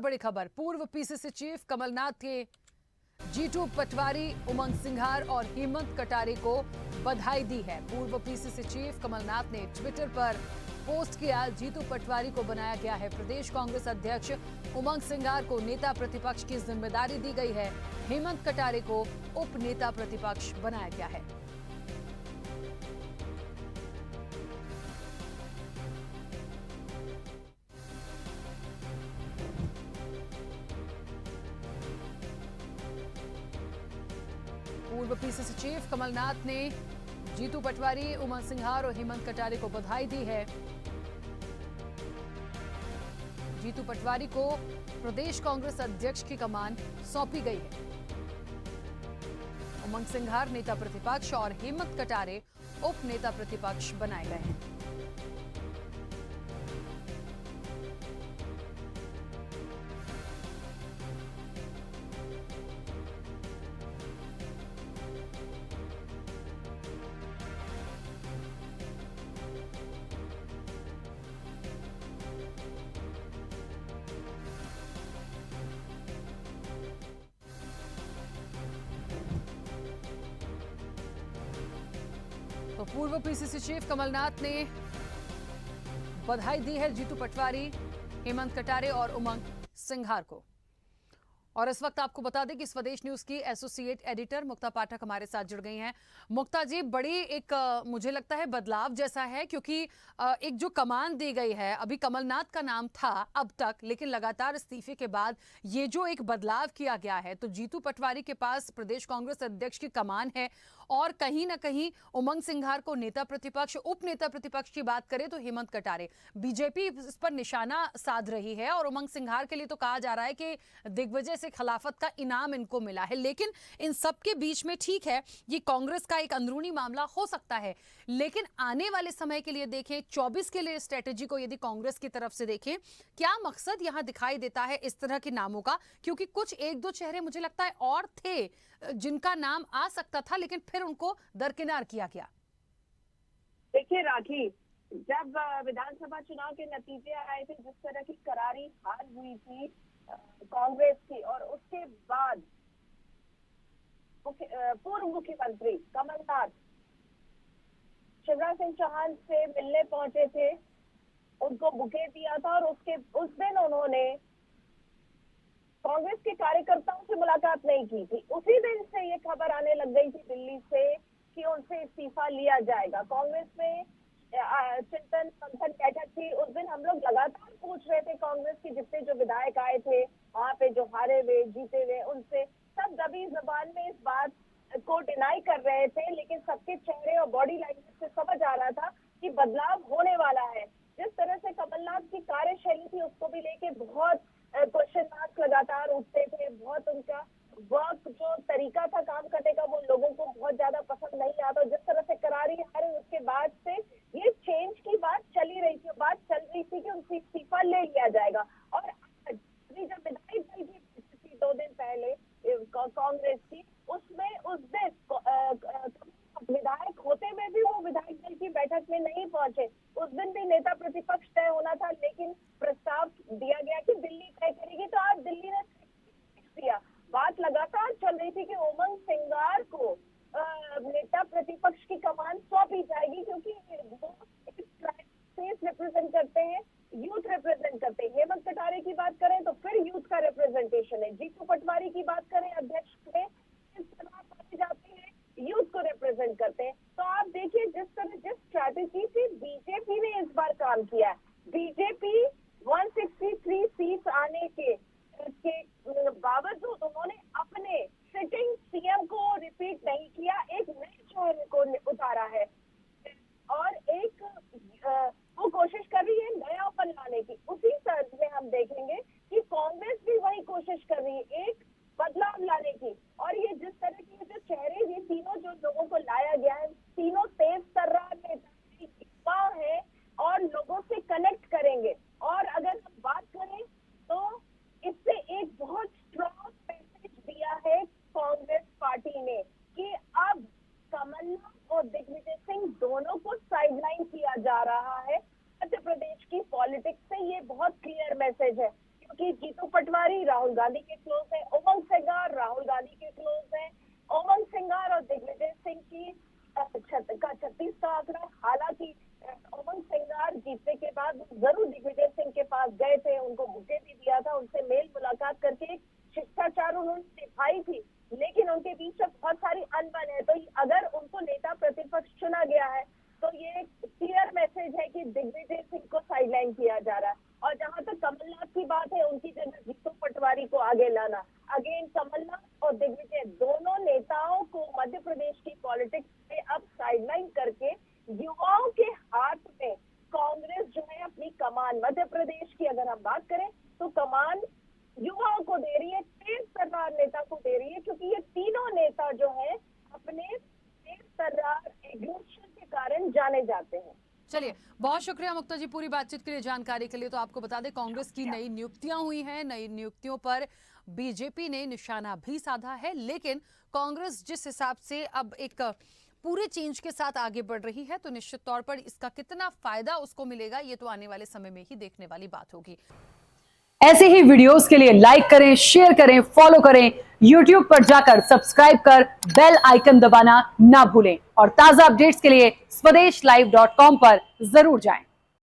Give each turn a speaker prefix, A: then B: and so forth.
A: बड़ी खबर, पूर्व पीसीसी चीफ कमलनाथ के जीतू पटवारी, उमंग सिंघार और हेमंत कटारे को बधाई दी है। पूर्व पीसीसी चीफ कमलनाथ ने ट्विटर पर पोस्ट किया, जीतू पटवारी को बनाया गया है प्रदेश कांग्रेस अध्यक्ष, उमंग सिंघार को नेता प्रतिपक्ष की जिम्मेदारी दी गई है, हेमंत कटारे को उप नेता प्रतिपक्ष बनाया गया है। पूर्व पीसीसी चीफ कमलनाथ ने जीतू पटवारी, उमंग सिंघार और हेमंत कटारे को बधाई दी है। जीतू पटवारी को प्रदेश कांग्रेस अध्यक्ष की कमान सौंपी गई है। उमंग सिंघार नेता प्रतिपक्ष और हेमंत कटारे उप नेता प्रतिपक्ष बनाए गए हैं। तो पूर्व पीसीसी चीफ कमलनाथ ने बधाई दी है जीतू पटवारी, हेमंत कटारे और उमंग सिंघार को। और इस वक्त आपको बता दें कि स्वदेश न्यूज की एसोसिएट एडिटर मुक्ता पाठक हमारे साथ जुड़ गई हैं। मुक्ता जी, बड़ी एक मुझे लगता है बदलाव जैसा है, क्योंकि एक जो कमान दी गई है, अभी कमलनाथ का नाम था अब तक, लेकिन लगातार इस्तीफे के बाद ये जो एक बदलाव किया गया है, तो जीतू पटवारी के पास प्रदेश कांग्रेस अध्यक्ष की कमान है और कहीं ना कहीं उमंग सिंघार को नेता प्रतिपक्ष, उप नेता प्रतिपक्ष की बात करें तो हेमंत कटारे, बीजेपी इस पर निशाना साध रही है और उमंग सिंघार के लिए तो कहा जा रहा है कि दिग्विजय से खिलाफत का इनाम इनको मिला है। लेकिन इन सब के बीच में ठीक है, ये कांग्रेस का एक अंदरूनी मामला हो सकता है, लेकिन आने वाले समय के लिए देखें, 24 के लिए स्ट्रेटेजी को यदि कांग्रेस की तरफ से देखें, क्या मकसद यहां दिखाई देता है इस तरह के नामों का? क्योंकि कुछ एक दो चेहरे मुझे लगता है और थे जिनका नाम आ सकता था, लेकिन फिर उनको दरकिनार किया गया।
B: देखिए राखी, जब विधानसभा चुनाव के नतीजे आए थे, जिस तरह की करारी हार हुई थी कांग्रेस की, और उसके बाद पूर्व मुख्यमंत्री कमलनाथ शिवराज सिंह चौहान से मिलने पहुंचे थे, उनको बुके दिया था और उस दिन उन्होंने कांग्रेस के कार्यकर्ताओं से मुलाकात नहीं की थी। उसी दिन से ये खबर आने लग गई थी दिल्ली से कि उनसे इस्तीफा लिया जाएगा। कांग्रेस में चिंतन मंथन बैठक थी। उस दिन हम लोग लगातार पूछ रहे थे कांग्रेस के जितने जो विधायक आए थे वहां पे, जो हारे हुए जीते हुए, उनसे सब दबी जुबान में इस बात को डिनाई कर रहे थे, लेकिन सबके चेहरे और बॉडी लैंग्वेज से समझ आ रहा था कि बदलाव होने वाला है। जिस तरह से कमलनाथ की कार्यशैली थी, उसको भी लेके बहुत क्वेश्चन मार्क्स लगातार उठते थे। बहुत उनका वर्क जो तरीका था काम करने का, वो लोगों को बहुत ज्यादा पसंद नहीं आता। जिस तरह से करारी हारे, उसके बाद से ये चेंज की बात चली रही थी, बात चल रही थी कि उनसे इस्तीफा ले लिया जाएगा। और अभी जब विधायक दल की 2 दिन पहले कांग्रेस की, उसमें उस दिन विधायक होते हुए भी वो विधायक दल की बैठक में नहीं पहुंचे। उस दिन भी नेता प्रतिपक्ष तय होना था, लेकिन प्रस्ताव दिया गया कि दिल्ली तय करेगी, तो आज दिल्ली ने दिया। बात लगातार चल रही थी कि उमंग सिंघार को नेता प्रतिपक्ष की कमान सौंपी जाएगी, क्योंकि वो एक रिप्रेजेंट करते हैं, यूथ रिप्रेजेंट करते हैं। हेमंत कटारे की बात करें तो फिर यूथ का रिप्रेजेंटेशन है। जीतू पटवारी की बात करें, अध्यक्ष में इस तरह माने जाते हैं, यूथ को रिप्रेजेंट करते हैं। तो आप देखिए जिस स्ट्रैटेजी से बीजेपी ने इस बार काम किया है, बीजेपी 163 सीट आने के बावजूद उन्होंने अपने सिटिंग सीएम को रिपीट नहीं किया, एक नए चेहरे को उतारा है और एक वो कोशिश कर रही है नयापन लाने की। उसी तर्ज में हम देखेंगे कि कांग्रेस भी वही कोशिश कर रही है, एक बदलाव लाने की। और ये जिस तरह के जो चेहरे, ये तीनों जो लोगों को लाया गया है, पटवारी राहुल गांधी के क्लोज है, उमंग सिंगार राहुल गांधी के क्लोज है। उमंग सिंगार और दिग्विजय सिंह की का 36 का आंकड़ा। हालांकि उमंग सिंगार जीतने के बाद जरूर दिग्विजय सिंह के पास गए थे, उनको बुके भी दिया था, उनसे मेल मुलाकात करके शिष्टाचार उन्होंने निभाई थी, लेकिन उनके बीच में बहुत सारी अनबन है। तो अगर उनको नेता प्रतिपक्ष चुना गया है तो ये क्लियर मैसेज है कि दिग्विजय सिंह को साइडलाइन किया जा रहा है। और जहां तक कमलनाथ की बात है, उनकी जगह जीतू पटवारी को आगे लाना, अगेन कमलनाथ और दिग्विजय दोनों नेताओं को मध्य प्रदेश की पॉलिटिक्स में अब साइडलाइन करके युवाओं के हाथ में कांग्रेस जो है अपनी कमान, मध्य प्रदेश की अगर हम बात करें तो कमान युवाओं को दे रही है, तेज तर्रार नेता को दे रही है, क्योंकि ये तीनों नेता जो है अपने तेज तर्रार एग्रेशन के कारण जाने जाते हैं।
A: चलिए, बहुत शुक्रिया मुक्ता जी पूरी बातचीत के लिए, जानकारी के लिए। तो आपको बता दें कांग्रेस की नई नियुक्तियां हुई हैं, नई नियुक्तियों पर बीजेपी ने निशाना भी साधा है, लेकिन कांग्रेस जिस हिसाब से अब एक पूरे चेंज के साथ आगे बढ़ रही है तो निश्चित तौर पर इसका कितना फायदा उसको मिलेगा ये तो आने वाले समय में ही देखने वाली बात होगी। ऐसे ही वीडियोस के लिए लाइक करें, शेयर करें, फॉलो करें, YouTube पर जाकर सब्सक्राइब कर बेल आइकन दबाना ना भूलें और ताजा अपडेट्स के लिए swedeshlive.com पर जरूर जाएं।